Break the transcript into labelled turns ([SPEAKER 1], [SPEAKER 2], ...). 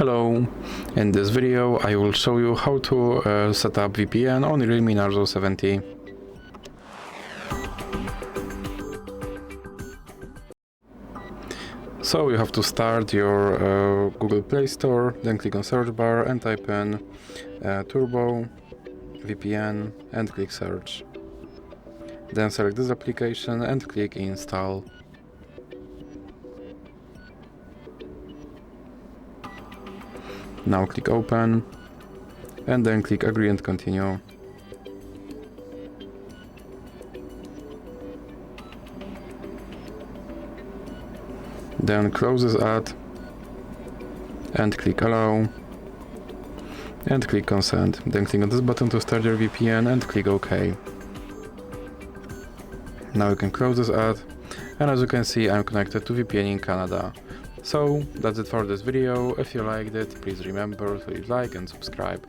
[SPEAKER 1] Hello, in this video I will show you how to set up VPN on REALME Narzo 70. So you have to start your Google Play Store, then click on search bar and type in Turbo VPN and click search. Then select this application and click install. Now click open and then click agree and continue. Then close this ad and click allow and click consent. Then click on this button to start your VPN and click OK. Now you can close this ad, and as you can see I'm connected to VPN in Canada. So that's it for this video. If you liked it, please remember to leave like and subscribe.